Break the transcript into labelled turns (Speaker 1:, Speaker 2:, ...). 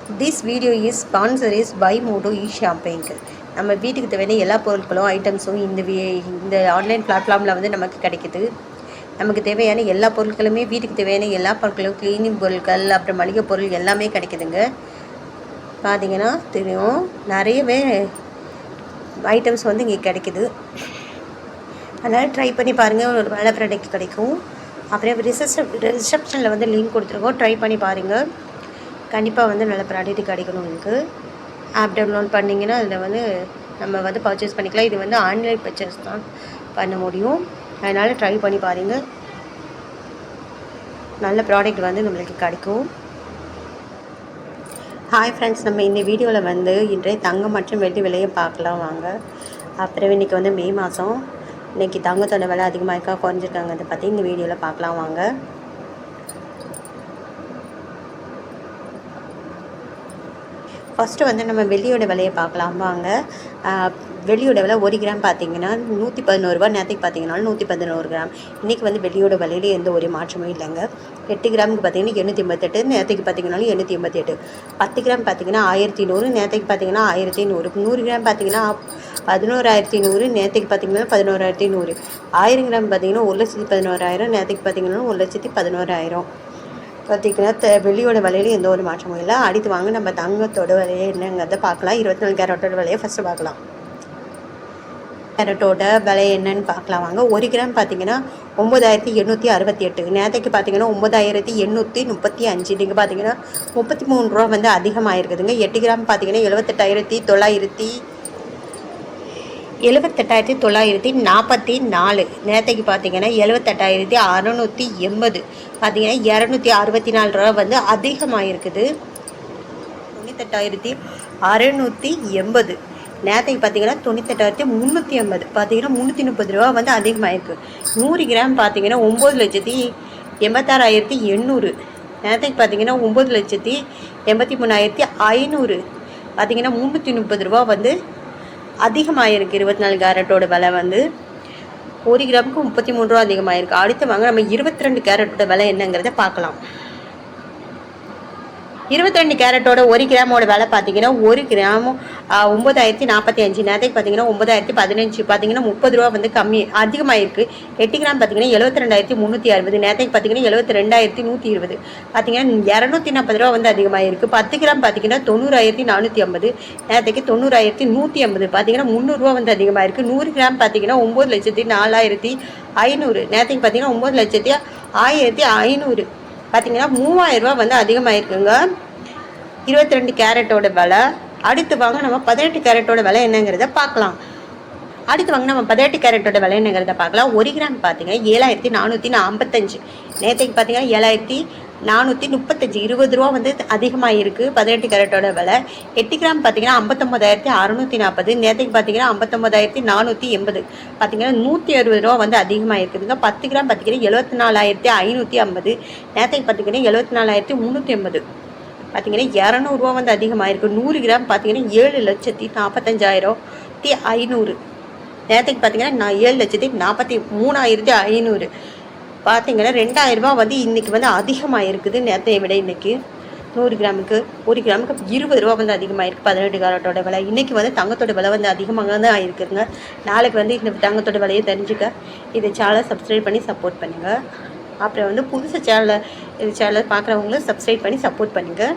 Speaker 1: This video is sponsored by Moto e-shopping. நம்ம வீட்டுக்கு தேவையான எல்லா பொருட்களும் ஐட்டம்ஸும் இந்த ஆன்லைன் பிளாட்ஃபார்மில் வந்து நமக்கு கிடைக்குது. நமக்கு தேவையான எல்லா பொருட்களுமே வீட்டுக்கு தேவையான எல்லா பொருட்களும் க்ளீனிங் பொருட்கள் அப்புறம் மளிகை பொருள் எல்லாமே கிடைக்குதுங்க. பார்த்தீங்கன்னா தெரியும் நிறையவே ஐட்டம்ஸ் வந்து இங்கே கிடைக்குது. அதனால் ட்ரை பண்ணி பாருங்கள், ஒரு நல்ல ப்ராடக்ட் கிடைக்கும். அப்புறம் ரிசப்ஷனில் வந்து லிங்க் கொடுத்துருக்கோம், ட்ரை பண்ணி பாருங்கள். கண்டிப்பாக வந்து நல்ல ப்ராடக்ட் கிடைக்கணும். உங்களுக்கு ஆப் டவுன்லோட் பண்ணிங்கன்னா அதில் வந்து நம்ம வந்து பர்ச்சேஸ் பண்ணிக்கலாம். இது வந்து ஆன்லைன் பர்ச்சேஸ் தான் பண்ண முடியும். அதனால் ட்ரை பண்ணி பாருங்கள், நல்ல ப்ராடக்ட் வந்து நம்மளுக்கு கிடைக்கும். ஹாய் ஃப்ரெண்ட்ஸ், நம்ம இந்த வீடியோவில் வந்து இன்றைய தங்கம் மற்றும் வெள்ளி விலையை பார்க்கலாம் வாங்க. அப்புறம் இன்றைக்கி வந்து மே மாதம், இன்றைக்கி தங்கத்தோட விலை அதிகமாக இருக்கா குறைஞ்சிருக்காங்க, அதை பற்றி இந்த வீடியோவில் பார்க்கலாம் வாங்க. ஃபஸ்ட்டு வந்து நம்ம வெள்ளியோட விலையை பார்க்கலாம் வாங்க. வெள்ளியோட விலை 1 கிராம் பார்த்திங்கன்னா 111 ரூபா. நேற்றுக்கு பார்த்திங்கன்னா 111 கிராம். இன்றைக்கி வந்து வெள்ளியோட விலையில எந்த ஒரு மாற்றமும் இல்லைங்க. 8 கிராமுக்கு பார்த்திங்கன்னா 888, நேற்றுக்கு பார்த்திங்கனாலும் 888. 10 கிராம் பார்த்திங்கன்னா 1100, நேற்றுக்கு பார்த்திங்கன்னா 1100. 100 கிராம் பார்த்திங்கன்னா 11,100, நேற்றுக்கு பார்த்திங்கன்னா 11,100. 1000 கிராம் பார்த்திங்கன்னா 1,11,000, நேற்றுக்கு பார்த்திங்கன்னா 1,11,000. பார்த்திங்கன்னா வெள்ளியோட விலையில எந்த ஒரு மாற்றமும் இல்லை. அடுத்து வாங்க நம்ம தங்கத்தோட விலையை என்னங்கிறத பார்க்கலாம். 24 கேரட்டோட விலையை ஃபஸ்ட்டு பார்க்கலாம். கேரட்டோட விலை என்னன்னு பார்க்கலாம் வாங்க. 1 கிராம் பார்த்திங்கன்னா 9,868, நேற்றுக்கு பார்த்திங்கன்னா 9,835. இன்றைக்கி பார்த்திங்கன்னா 33 ரூபா வந்து அதிகமாகிருக்குதுங்க. 8 கிராம் பார்த்திங்கன்னா 78,944. நேற்றுக்கு பார்த்திங்கன்னா 78,680. பார்த்திங்கன்னா 264 ரூபா வந்து அதிகமாகிருக்குது. 98,680. நேற்றுக்கு பார்த்திங்கன்னா 98,380. பார்த்திங்கன்னா 330 ரூபா வந்து அதிகமாகிருக்கு. 100 கிராம் பார்த்திங்கன்னா 9,86,800. நேற்றுக்கு பார்த்திங்கன்னா 9,83,500. பார்த்திங்கன்னா 330 ரூபா வந்து அதிகமாகிருக்கு. 24 கேரட்டோட விலை வந்து 1 கிராமுக்கு 33 ரூபா அதிகமாகிருக்கு. அடுத்து வாங்க நம்ம 22 கேரட்டோட விலை என்னங்கிறத பார்க்கலாம். 22 கேரட்டோட 1 கிராமோட விலை பார்த்திங்கன்னா 1 கிராமும் 9,045. நேற்றுக்கு பார்த்திங்கன்னா 9,015. பார்த்திங்கன்னா 30 ரூபா வந்து அதிகமாகிருக்கு. 8 கிராம் பார்த்திங்கன்னா 72,360. நேற்றுக்கு பார்த்திங்கன்னா 72,120. பார்த்திங்கன்னா 240 ரூபா வந்து அதிகமாகிருக்கு. 10 கிராம் பார்த்திங்கன்னா 90,450. நேற்றுக்கு 90,180. பார்த்திங்கன்னா 300 ரூபா வந்து அதிகமாகிருக்கு. 100 கிராம் பார்த்திங்கன்னா 9,04,500. நேற்றுக்கு பார்த்திங்கன்னா 9,01,500. பார்த்திங்கன்னா 3,000 ரூபா வந்து அதிகமாகிருக்குங்க 22 கேரட்டோட விலை. அடுத்து வாங்க நம்ம 18 கேரட்டோட விலை என்னங்கிறத பார்க்கலாம். 1 கிராம் பார்த்திங்கன்னா 7,445. நேற்றுக்கு பார்த்திங்கன்னா 7,435. 20 ரூபா வந்து அதிகமாகிருக்கு 18 கேரட்டோட விலை. 8 கிராம் பார்த்திங்கன்னா 59,640. நேற்றுக்கு பார்த்திங்கன்னா 59,480. பார்த்திங்கன்னா 160 ரூபா வந்து அதிகமாகிருக்குதுங்க. 10 கிராம் பார்த்திங்கன்னா 74,550. நேற்றுக்கு பார்த்திங்கன்னா 74,380. பார்த்திங்கன்னா 200 ரூபா வந்து அதிகமாகிருக்கு. 100 கிராம் பார்த்திங்கன்னா 7,45,500. நேற்றுக்கு பார்த்திங்கன்னா 7,43,500. பார்த்திங்கன்னா 2,000 ரூபா வந்து இன்றைக்கி வந்து அதிகமாகிருக்குது நேற்றைய விட. இன்றைக்கி 100 கிராமுக்கு 1 கிராமுக்கு 20 ரூபா வந்து அதிகமாகிருக்கு 18 கேரட்டோட விலை. இன்றைக்கி வந்து தங்கத்தோட விலை வந்து அதிகமாக தான் ஆகிருக்குதுங்க. நாளைக்கு வந்து இந்த தங்கத்தோட விலையை தெரிஞ்சுக்க இதை சேனலை சப்ஸ்கிரைப் பண்ணி சப்போர்ட் பண்ணுங்கள். அப்புறம் வந்து புதுசு சேனலை பார்க்குறவங்களும் சப்ஸ்கிரைப் பண்ணி சப்போர்ட் பண்ணுங்கள்.